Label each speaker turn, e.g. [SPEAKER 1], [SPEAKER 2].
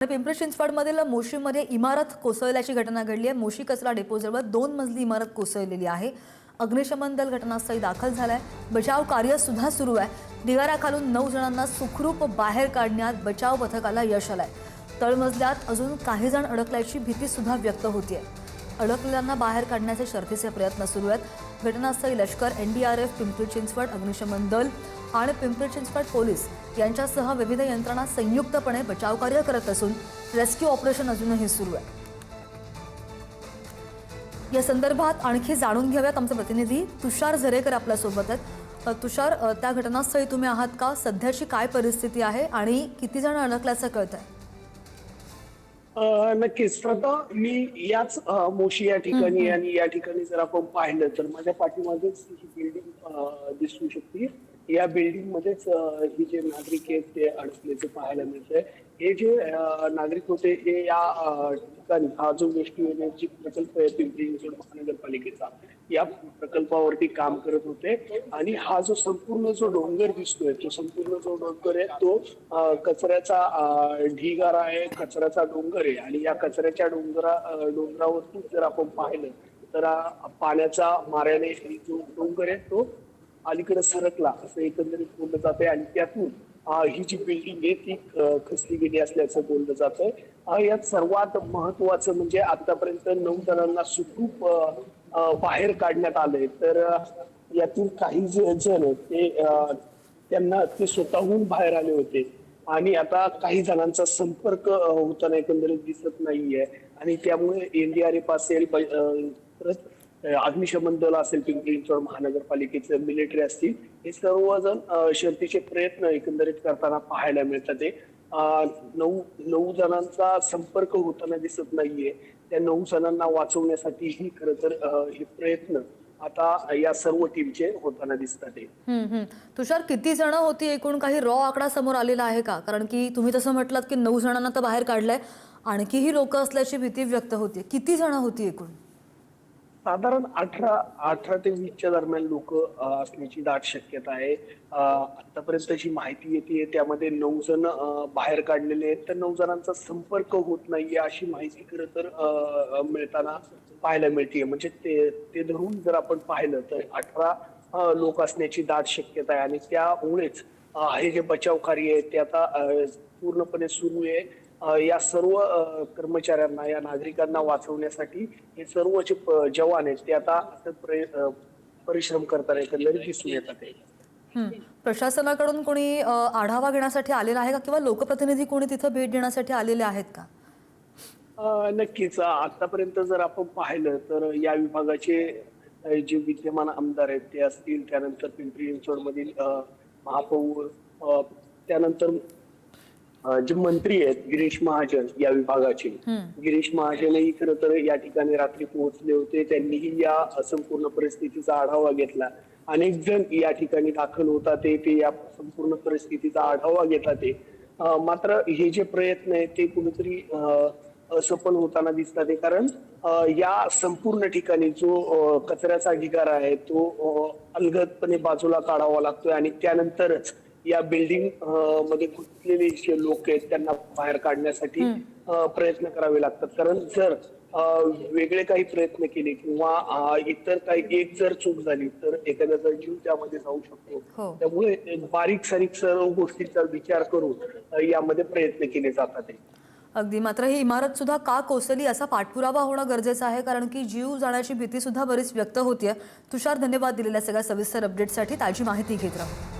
[SPEAKER 1] पिंपरी चिंचवडमधील मोशीमध्ये इमारत कोसळल्याची घटना घडली आहे। मोशी कचरा डेपोजवळ 2 मजली इमारत कोसळलेली आहे। अग्निशमन दल घटनास्थळी दाखल झालाय। बचाव कार्य सुद्धा सुरू आहे। ढिगाऱ्याखालून 9 जणांना सुखरूप बाहेर काढण्यात बचाव पथकाला यश आलंय। तळमजल्यात अजून काही जण अडकल्याची भीती सुद्धा व्यक्त होतीये। अडकलेल्यांना बाहेर काढण्याचे शर्थीचे प्रयत्न सुरू आहेत। घटनास्थळी लष्कर, एनडीआरएफ, पिंपरी चिंचवड अग्निशमन दल आणि पिंपरी चिंचवड पोलीस यांच्यासह विविध यंत्रणा संयुक्तपणे बचाव कार्य करत असून रेस्क्यू ऑपरेशन अजूनही सुरू आहे। या संदर्भात आणखी जाणून घेऊयात, आमचे प्रतिनिधी तुषार झरेकर आपल्या सोबत आहेत। तुषार, त्या घटनास्थळी तुम्ही आहात का? सध्याची काय परिस्थिती आहे आणि किती जण अडकल्याचं कळतंय?
[SPEAKER 2] नक्कीच श्रद्धा, मी याच मोशी या ठिकाणी आणि या ठिकाणी जर आपण पाहिलं तर माझ्या पाठीमागेच ही बिल्डिंग दिसू शकते। या बिल्डिंग मध्येच ही जे नागरिक आहेत ते अडकल्याचे पाहायला मिळतंय। हे जे नागरिक होते हे या ठिकाणी हा जो वेस्ट एनर्जी प्रकल्प आहे पिंपरी चिंचवड महानगरपालिकेचा, या प्रकल्पावरती काम करत होते आणि हा जो संपूर्ण जो डोंगर दिसतोय तो संपूर्ण जो डोंगर आहे तो कचऱ्याचा ढिगारा आहे, कचऱ्याचा डोंगर आहे आणि या कचऱ्याच्या डोंगरावरती जर आपण पाहिलं तर पाण्याचा माऱ्याने जो डोंगर आहे तो अलीकडे सरकला असं एकंदरीत बोललं जातंय आणि त्यातून ही जी बिल्डिंग आहे ती खचली गेली असल्याचं बोललं जातंय। यात सर्वात महत्वाचं म्हणजे आतापर्यंत 9 जणांना सुखरूप बाहेर काढण्यात आलंय। तर यातील काही जण ते त्यांना ते स्वतःहून बाहेर आले होते आणि आता काही जणांचा संपर्क होताना एकंदरीत दिसत नाहीये आणि त्यामुळे एनडीआरएफ असेल, परत अग्निशमन दल असेल, पिंपरी चिंचवड महानगरपालिकेचे मिलिटरी असतील, हे सर्वजण शर्थीचे प्रयत्न एकंदरीत करताना पाहायला मिळतात। 9 जणांचा संपर्क होताना दिसत नाहीये। त्या 9 जणांना वाचवण्यासाठी ही खरं तर हे प्रयत्न आता या सर्व टीमचे होताना दिसतात।
[SPEAKER 1] तुषार, किती जण होती एकूण? काही रॉ आकडा समोर आलेला आहे का? कारण की तुम्ही तसं म्हटलात की 9 जणांना तर बाहेर काढलंय, आणखीही लोक असल्याची भीती व्यक्त होते। किती जण होती एकूण?
[SPEAKER 2] साधारण 18 ते 20च्या दरम्यान लोक असण्याची दाट शक्यता आहे। आतापर्यंत जी माहिती येते त्यामध्ये 9 जण बाहेर काढलेले आहेत, तर 9 जणांचा संपर्क होत नाहीये अशी माहिती खरं तर मिळताना पाहायला मिळते। म्हणजे ते धरून जर आपण पाहिलं तर 18 लोक असण्याची दाट शक्यता आहे आणि त्यामुळेच हे जे बचाव कार्य आहे ते आता पूर्णपणे सुरू आहे। या सर्व कर्मचाऱ्यांना, या नागरिकांना वाचवण्यासाठी हे सर्व जे जवान आहेत ते आता परिश्रम करताना एकंदरीत दिसून येतात।
[SPEAKER 1] प्रशासनाकडून कोणी आढावा घेण्यासाठी आलेला आहे का किंवा लोकप्रतिनिधी कोणी तिथे भेट देण्यासाठी आलेले आहेत का?
[SPEAKER 2] नक्कीच आतापर्यंत जर आपण पाहिलं तर या विभागाचे जे विद्यमान आमदार आहेत ते असतील, त्यानंतर पिंपरी चिंचवड मधील महापौर, त्यानंतर जे मंत्री आहेत गिरीश महाजन या विभागाचे, गिरीश महाजनही खरं तर या ठिकाणी रात्री पोहोचले होते। त्यांनीही या संपूर्ण परिस्थितीचा आढावा घेतला। अनेक जण या ठिकाणी दाखल होतात, ते या संपूर्ण परिस्थितीचा आढावा घेतात। मात्र हे जे प्रयत्न आहेत ते कुठेतरी असफल होताना दिसतात, कारण या संपूर्ण ठिकाणी जो कचऱ्याचा ढिगारा आहे तो अलगदपणे बाजूला काढावा लागतोय आणि त्यानंतरच या बिल्डिंग मध्ये गुंतलेले जे लोक आहेत त्यांना बाहेर काढण्यासाठी प्रयत्न करावे लागतात। कारण जर वेगळे काही प्रयत्न केले किंवा इतर काही एक जर चूक झाली तर एखाद्याचा जीव त्यामध्ये जाऊ शकतो। त्यामुळे बारीक सारीक सर्व गोष्टींचा विचार करून यामध्ये प्रयत्न केले जातात।
[SPEAKER 1] अगदी, मात्र ही इमारत सुद्धा का कोसळली असा पाठपुरावा होणं गरजेचं आहे, कारण की जीव जाण्याची भीती सुद्धा बरीच व्यक्त होतीये। तुषार, धन्यवाद दिलेल्या सगळ्या सविस्तर अपडेटसाठी। ताजी माहिती घेत राहू।